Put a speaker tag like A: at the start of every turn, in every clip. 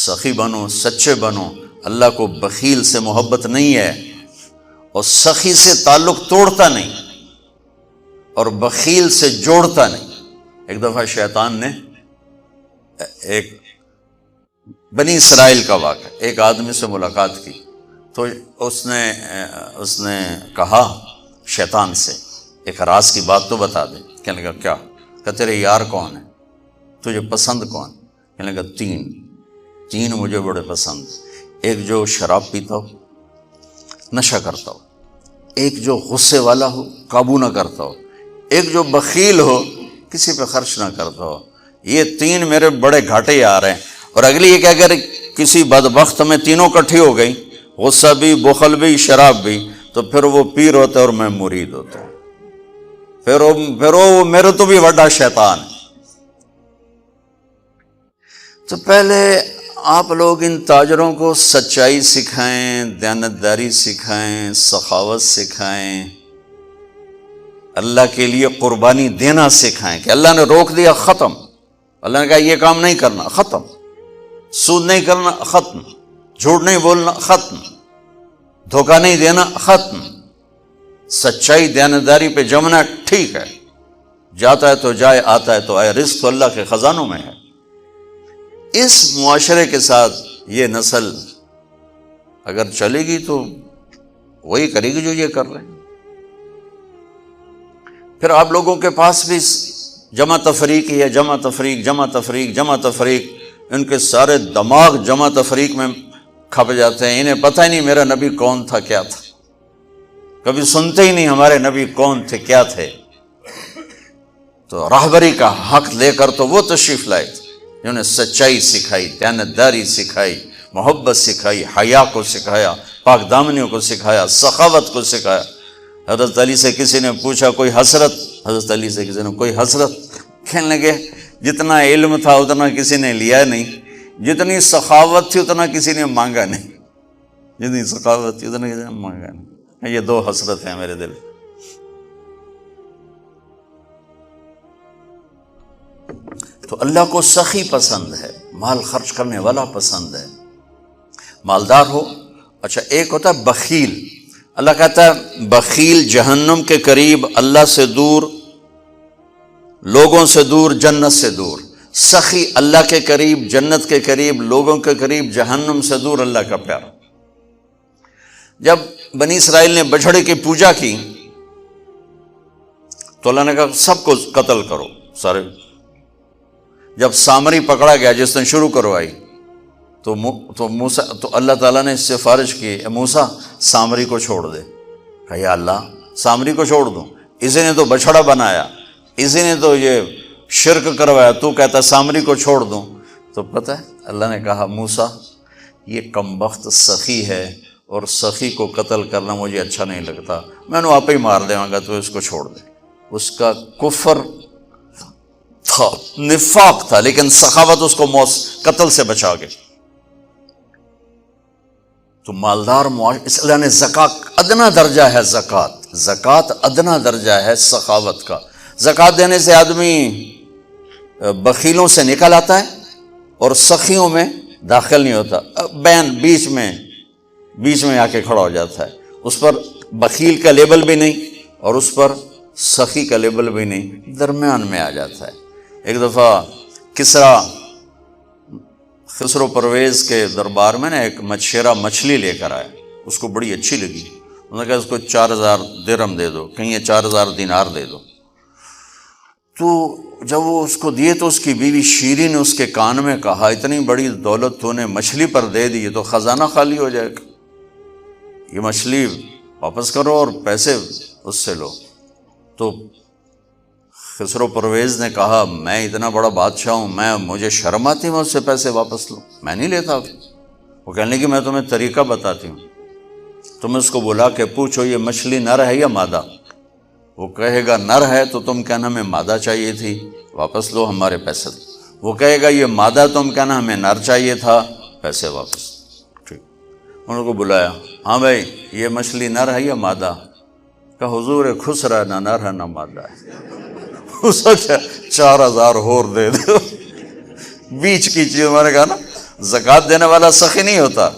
A: سخی بنو، سچے بنو۔ اللہ کو بخیل سے محبت نہیں ہے، اور سخی سے تعلق توڑتا نہیں اور بخیل سے جوڑتا نہیں۔ ایک دفعہ شیطان نے ایک بنی اسرائیل کا واقعہ، ایک آدمی سے ملاقات کی، تو اس نے کہا شیطان سے ایک راز کی بات تو بتا دے۔ کہنے لگا کیا؟ کہ تیرے یار کون ہے، تجھے پسند کون؟ کہنے لگا تین مجھے بڑے پسند، ایک جو شراب پیتا ہو، نشہ کرتا ہو، ایک جو غصے والا ہو، قابو نہ کرتا ہو، ایک جو بخیل ہو، کسی پہ خرچ نہ کرتا ہو۔ یہ تین میرے بڑے گھاٹے آ رہے ہیں۔ اور اگلی یہ کہ اگر کسی بدبخت میں تینوں کٹھی ہو گئی، غصہ بھی، بخل بھی، شراب بھی، تو پھر وہ پیر ہوتا ہے اور میں مرید ہوتا ہوں، پھر وہ میرے تو بھی بڑا شیطان ہے۔ تو پہلے آپ لوگ ان تاجروں کو سچائی سکھائیں، دیانتداری سکھائیں، سخاوت سکھائیں، اللہ کے لیے قربانی دینا سکھائیں کہ اللہ نے روک دیا، ختم۔ اللہ نے کہا یہ کام نہیں کرنا، ختم۔ سود نہیں کرنا، ختم۔ جھوٹ نہیں بولنا، ختم۔ دھوکہ نہیں دینا، ختم۔ سچائی دیانتداری پہ جمنا ٹھیک ہے، جاتا ہے تو جائے، آتا ہے تو آئے، رزق تو اللہ کے خزانوں میں ہے۔ اس معاشرے کے ساتھ یہ نسل اگر چلے گی تو وہی کرے گی جو یہ کر رہے ہیں۔ پھر آپ لوگوں کے پاس بھی جمع تفریق ہی ہے، جمع تفریق، جمع تفریق، جمع تفریق۔ ان کے سارے دماغ جمع تفریق میں کھپ جاتے ہیں، انہیں پتہ ہی نہیں میرا نبی کون تھا، کیا تھا، کبھی سنتے ہی نہیں ہمارے نبی کون تھے، کیا تھے۔ تو راہبری کا حق لے کر تو وہ تشریف لائے تھے جنہوں نے سچائی سکھائی، دیانتداری سکھائی، محبت سکھائی، حیا کو سکھایا، پاک دامنیوں کو سکھایا، سخاوت کو سکھایا۔ حضرت علی سے کسی نے پوچھا کوئی حسرت، حضرت علی سے کسی نے کوئی حسرت، کہنے لگے جتنا علم تھا اتنا کسی نے لیا نہیں، جتنی سخاوت تھی اتنا کسی نے مانگا نہیں، جتنی سخاوت تھی اتنا کسی نے مانگا نہیں۔ یہ دو حسرت ہیں میرے دل۔ تو اللہ کو سخی پسند ہے، مال خرچ کرنے والا پسند ہے، مالدار ہو۔ اچھا ایک ہوتا ہے بخیل، اللہ کہتا ہے بخیل جہنم کے قریب، اللہ سے دور، لوگوں سے دور، جنت سے دور۔ سخی اللہ کے قریب، جنت کے قریب، لوگوں کے قریب، جہنم سے دور، اللہ کا پیارا۔ جب بنی اسرائیل نے بچھڑے کی پوجا کی تو اللہ نے کہا سب کو قتل کرو، سارے۔ جب سامری پکڑا گیا جس نے شروع کروائی تو موسیٰ، تو اللہ تعالیٰ نے اس سے سفارش کی، اے موسیٰ سامری کو چھوڑ دے۔ کہا یا اللہ سامری کو چھوڑ دوں؟ اسی نے تو بچھڑا بنایا، اسی نے تو یہ شرک کروایا، تو کہتا سامری کو چھوڑ دوں؟ تو پتہ ہے اللہ نے کہا موسیٰ یہ کمبخت سخی ہے، اور سخی کو قتل کرنا مجھے اچھا نہیں لگتا، میں نے آپ ہی مار دوں گا، تو اس کو چھوڑ دے۔ اس کا کفر تھا، نفاق تھا، لیکن سخاوت اس کو قتل سے بچا گئی۔ تو مالدار اس اللہ نے زکوٰۃ ادنا درجہ ہے، زکوٰۃ ادنا درجہ ہے سخاوت کا۔ زکوٰۃ دینے سے آدمی بخیلوں سے نکل آتا ہے اور سخیوں میں داخل نہیں ہوتا، بین بیچ میں آ کے کھڑا ہو جاتا ہے۔ اس پر بخیل کا لیبل بھی نہیں اور اس پر سخی کا لیبل بھی نہیں، درمیان میں آ جاتا ہے۔ ایک دفعہ خسرو پرویز کے دربار میں ایک مچھیرا مچھلی لے کر آیا، اس کو بڑی اچھی لگی، انہوں نے کہا اس کو 4000 درہم دے دو، کہیں 4000 دینار دے دو۔ تو جب وہ اس کو دیے تو اس کی بیوی شیری نے اس کے کان میں کہا اتنی بڑی دولت تو نے مچھلی پر دے دی، تو خزانہ خالی ہو جائے گا، یہ مچھلی واپس کرو اور پیسے اس سے لو۔ تو خسرو پرویز نے کہا میں اتنا بڑا بادشاہ ہوں، مجھے شرم آتی میں اس سے پیسے واپس لوں، میں نہیں لیتا۔ وہ کہنے لگی میں تمہیں طریقہ بتاتی ہوں، تم اس کو بلا کے پوچھو یہ مچھلی نر ہے یا مادہ، وہ کہے گا نر ہے تو تم کہنا ہمیں مادہ چاہیے تھی، واپس لو ہمارے پیسے دو۔ وہ کہے گا یہ مادہ، تم کہنا ہمیں نر چاہیے تھا، پیسے واپس۔ ٹھیک، انہوں کو بلایا، ہاں بھائی یہ مچھلی نر ہے یا مادہ؟ کہ حضور خسرا نہ نر ہے نہ مادہ ہے۔ اس کو 4000 اور دے دو، بیچ کی چیز، ہمارے کہا نا زکوٰۃ دینے والا سخی نہیں ہوتا،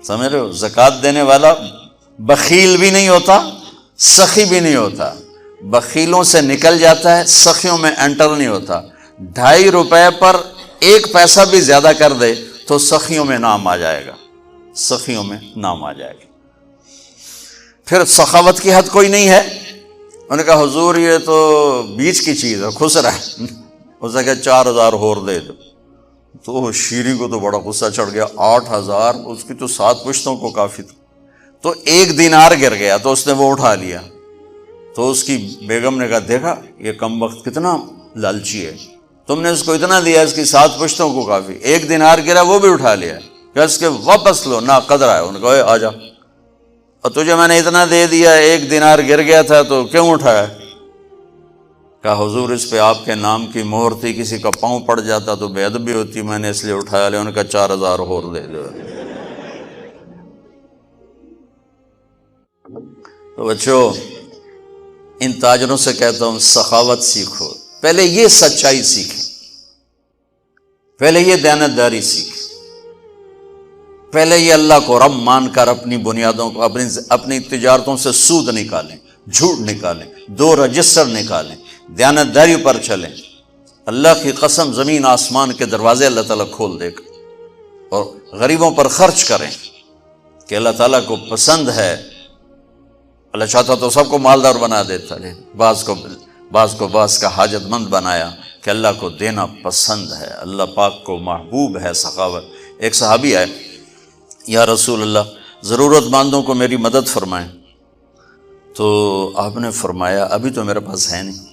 A: سمجھ رہے ہو؟ زکوٰۃ دینے والا بخیل بھی نہیں ہوتا، سخی بھی نہیں ہوتا، بخیلوں سے نکل جاتا ہے، سخیوں میں انٹر نہیں ہوتا۔ 2.5 روپے پر 1 پیسہ بھی زیادہ کر دے تو سخیوں میں نام آ جائے گا، سخیوں میں نام آ جائے گا۔ پھر سخاوت کی حد کوئی نہیں ہے۔ انہوں نے کہا حضور یہ تو بیچ کی چیز ہے، خسرا ہے۔ اس نے کہا 4,000 اور دے دو۔ تو شیریں کو تو بڑا غصہ چڑھ گیا، 8,000 اس کی تو 7 پشتوں کو کافی تھا۔ تو 1 دینار گر گیا تو اس نے وہ اٹھا لیا۔ تو اس کی بیگم نے کہا دیکھا یہ کم وقت کتنا لالچی ہے، تم نے اس کو اتنا دیا، اس کی 7 پشتوں کو کافی، 1 دینار گرا وہ بھی اٹھا لیا، کہ اس کے واپس لو، نہ قدر ہے۔ انہوں نے کہا آ جا، اور تجھے میں نے اتنا دے دیا، 1 دینار گر گیا تھا تو کیوں اٹھایا؟ کہا حضور اس پہ آپ کے نام کی مہر تھی، کسی کا پاؤں پڑ جاتا تو بے ادبی ہوتی، میں نے اس لیے اٹھایا لیا۔ انہوں نے کہا 4,000 اور دے دو۔ تو بچوں ان تاجروں سے کہتا ہوں سخاوت سیکھو، پہلے یہ سچائی سیکھیں، پہلے یہ دیانتداری سیکھیں، پہلے یہ اللہ کو رب مان کر اپنی بنیادوں کو، اپنی تجارتوں سے سود نکالیں، جھوٹ نکالیں، 2 رجسٹر نکالیں، دیانتداری پر چلیں۔ اللہ کی قسم زمین آسمان کے دروازے اللہ تعالیٰ کھول دے گا، اور غریبوں پر خرچ کریں کہ اللہ تعالیٰ کو پسند ہے۔ اللہ چاہتا تو سب کو مالدار بنا دیتا، لیکن بعض کو بعض کا حاجت مند بنایا کہ اللہ کو دینا پسند ہے، اللہ پاک کو محبوب ہے سخاوت۔ ایک صحابی آئے، یا رسول اللہ ضرورت مندوں کو میری مدد فرمائیں۔ تو آپ نے فرمایا ابھی تو میرے پاس ہے نہیں۔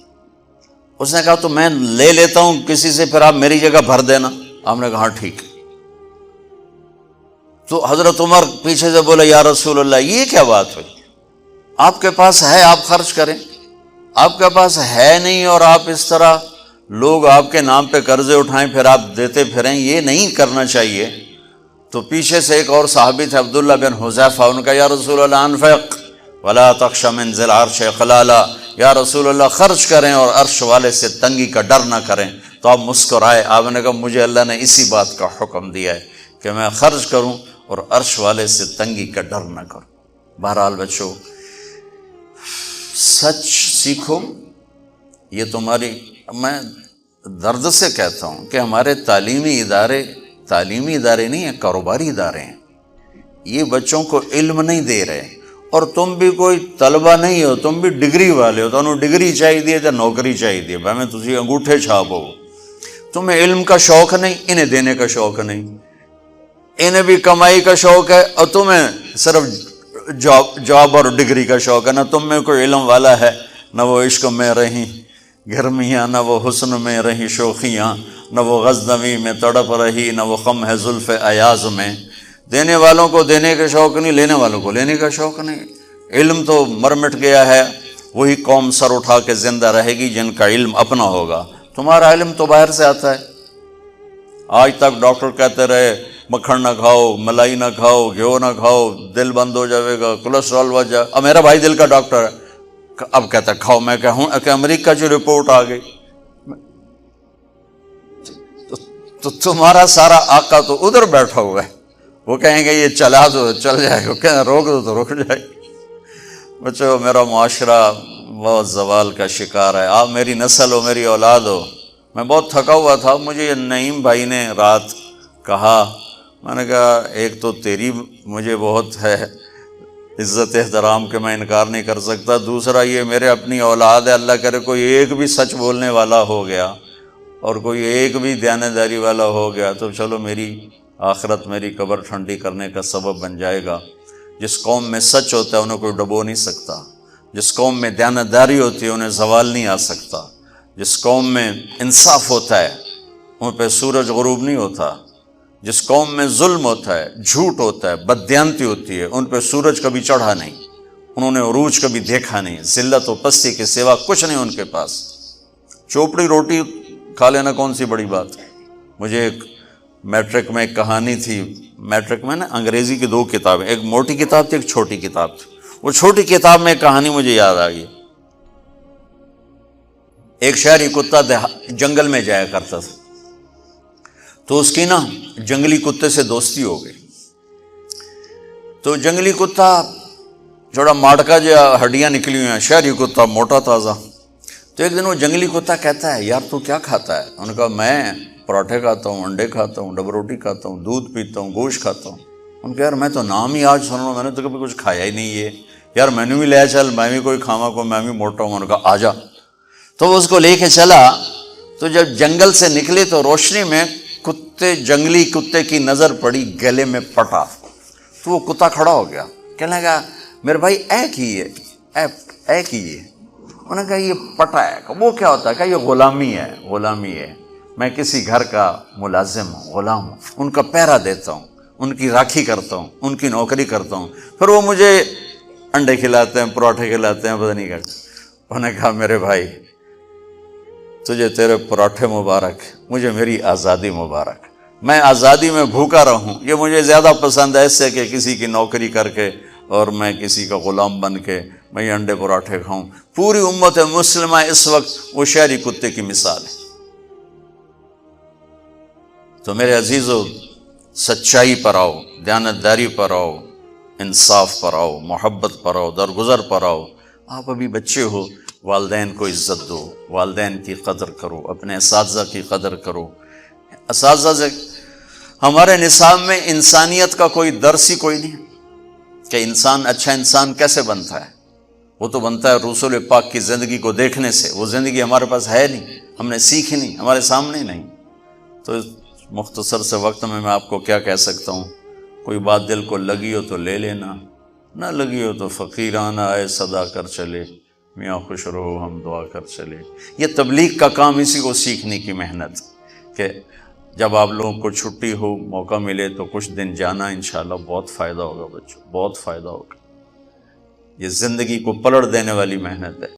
A: اس نے کہا تو میں لے لیتا ہوں کسی سے، پھر آپ میری جگہ بھر دینا۔ آپ نے کہا ہاں ٹھیک۔ تو حضرت عمر پیچھے سے بولے یا رسول اللہ یہ کیا بات ہوئی؟ آپ کے پاس ہے آپ خرچ کریں، آپ کے پاس ہے نہیں اور آپ اس طرح لوگ آپ کے نام پہ قرضے اٹھائیں پھر آپ دیتے پھریں، یہ نہیں کرنا چاہیے۔ تو پیچھے سے ایک اور صحابی تھے عبداللہ بن حذیفہ، ان کا یا رسول اللہ انفق ولا تخش من ذی العرش خلالا، یا رسول اللہ خرچ کریں اور عرش والے سے تنگی کا ڈر نہ کریں۔ تو آپ مسکرائے، آپ نے کہا مجھے اللہ نے اسی بات کا حکم دیا ہے کہ میں خرچ کروں اور عرش والے سے تنگی کا ڈر نہ کروں۔ بہرحال بچوں سچ سیکھو، یہ تمہاری، میں درد سے کہتا ہوں کہ ہمارے تعلیمی ادارے نہیں ہیں، کاروباری ادارے ہیں۔ یہ بچوں کو علم نہیں دے رہے، اور تم بھی کوئی طلبہ نہیں ہو، تم بھی ڈگری والے ہو، تمہیں ڈگری چاہیے یا نوکری چاہیے، میں تجھے انگوٹھے چھاپ ہو۔ تمہیں علم کا شوق نہیں، انہیں دینے کا شوق نہیں، انہیں بھی کمائی کا شوق ہے اور تمہیں صرف جاب اور ڈگری کا شوق ہے۔ نہ تم میں کوئی علم والا ہے، نہ وہ عشق میں رہیں گرمیاں، نہ وہ حسن میں رہیں شوخیاں، نہ وہ غزنوی میں تڑپ رہی، نہ وہ خم ہے زلف ایاز میں۔ دینے والوں کو دینے کا شوق نہیں، لینے والوں کو لینے کا شوق نہیں۔ علم تو مر مٹ گیا ہے، وہی قوم سر اٹھا کے زندہ رہے گی جن کا علم اپنا ہوگا۔ تمہارا علم تو باہر سے آتا ہے۔ آج تک ڈاکٹر کہتے رہے مکھن نہ کھاؤ، ملائی نہ کھاؤ، گھیو نہ کھاؤ، دل بند ہو جائے گا، کولیسٹرول بڑھ جائے۔ اب میرا بھائی دل کا ڈاکٹر ہے، اب کہتا ہے کھاؤ۔ میں کہوں کہ امریکہ کی رپورٹ آ گئی، تو تمہارا سارا آقا تو ادھر بیٹھا ہوا ہے، وہ کہیں گے یہ چلا دو چل جائے گا، کہیں روک دو تو رک جائے گا۔ بچوں میرا معاشرہ بہت زوال کا شکار ہے، آپ میری نسل ہو، میری اولاد ہو۔ میں بہت تھکا ہوا تھا، مجھے یہ نعیم بھائی نے رات کہا، میں نے کہا ایک تو تیری مجھے بہت ہے عزت احترام کہ میں انکار نہیں کر سکتا، دوسرا یہ میرے اپنی اولاد ہے، اللہ کرے کوئی ایک بھی سچ بولنے والا ہو گیا اور کوئی ایک بھی دیانتداری والا ہو گیا تو چلو میری آخرت، میری قبر ٹھنڈی کرنے کا سبب بن جائے گا۔ جس قوم میں سچ ہوتا ہے انہیں کوئی ڈبو نہیں سکتا، جس قوم میں دیانتداری ہوتی ہے انہیں زوال نہیں آ سکتا، جس قوم میں انصاف ہوتا ہے ان پہ سورج غروب نہیں ہوتا، جس قوم میں ظلم ہوتا ہے، جھوٹ ہوتا ہے، بددیانتی ہوتی ہے، ان پہ سورج کبھی چڑھا نہیں، انہوں نے عروج کبھی دیکھا نہیں، ذلت و پستی کے سوا کچھ نہیں ان کے پاس۔ چوپڑی روٹی کھا لینا کون سی بڑی بات۔ مجھے ایک میٹرک میں ایک کہانی تھی، میٹرک میں نا انگریزی کی 2 کتابیں، ایک موٹی کتاب تھی ایک چھوٹی کتاب تھی، وہ چھوٹی کتاب میں ایک کہانی مجھے یاد آ گئی۔ ایک شہری کتا جنگل میں جایا کرتا تھا، تو اس کی نا جنگلی کتے سے دوستی ہو گئی. تو جنگلی کتا تھوڑا ماڑکا جو ہڈیاں نکلی ہوئی ہیں، شہری کتا موٹا تازہ. تو ایک دن وہ جنگلی کتا کہتا ہے یار تو کیا کھاتا ہے؟ انہوں نے کہا میں پراٹھے کھاتا ہوں، انڈے کھاتا ہوں، ڈبل روٹی کھاتا ہوں، دودھ پیتا ہوں، گوشت کھاتا ہوں. ان کا یار میں تو نام ہی آج سن رہا ہوں، میں نے تو کبھی کچھ کھایا ہی نہیں ہے یار، میں نے بھی لے چل، میں بھی کوئی کھاوا کو، میں بھی موٹا ہوں. انہوں نے کہا آ جا. تو وہ اس کو لے کے چلا. تو جب جنگل سے نکلے تو روشنی میں جنگلی کتے کی نظر پڑی گلے میں پٹا. تو وہ کتا کھڑا ہو گیا، کہنے لگا میرے بھائی اے کیے. انہوں نے کہا یہ پٹا ہے. وہ کیا ہوتا ہے؟ کہ یہ غلامی ہے. میں کسی گھر کا ملازم ہوں، غلام ہوں، ان کا پہرا دیتا ہوں، ان کی راکھی کرتا ہوں، ان کی نوکری کرتا ہوں، پھر وہ مجھے انڈے کھلاتے ہیں، پراٹھے کھلاتے ہیں، پتہ نہیں کیا. انہوں نے کہا میرے بھائی تجھے تیرے پراٹھے مبارک، مجھے میری آزادی مبارک. میں آزادی میں بھوکا رہوں یہ مجھے زیادہ پسند ہے اس سے کہ کسی کی نوکری کر کے اور میں کسی کا غلام بن کے میں یہ انڈے پراٹھے کھاؤں. پوری امت مسلمہ اس وقت وہ شہری کتے کی مثال ہے. تو میرے عزیزو، سچائی پر آؤ، دیانتداری پر آؤ، انصاف پر آؤ، محبت پر آؤ، درگزر پر آؤ. آپ ابھی بچے ہو، والدین کو عزت دو، والدین کی قدر کرو، اپنے اساتذہ کی قدر کرو. اساتذہ سے ہمارے نصاب میں انسانیت کا کوئی درس ہی کوئی نہیں کہ انسان اچھا انسان کیسے بنتا ہے. وہ تو بنتا ہے رسول پاک کی زندگی کو دیکھنے سے. وہ زندگی ہمارے پاس ہے نہیں، ہم نے سیکھی نہیں، ہمارے سامنے نہیں. تو مختصر سے وقت میں آپ کو کیا کہہ سکتا ہوں، کوئی بات دل کو لگی ہو تو لے لینا، نہ لگی ہو تو فقیرانہ آئے صدا کر چلے، میاں خوش رہو ہم دعا کر چلے. یہ تبلیغ کا کام اسی کو سیکھنے کی محنت کہ جب آپ لوگوں کو چھٹی ہو، موقع ملے تو کچھ دن جانا، انشاءاللہ بہت فائدہ ہوگا بچوں، بہت فائدہ ہوگا. یہ زندگی کو پلٹ دینے والی محنت ہے.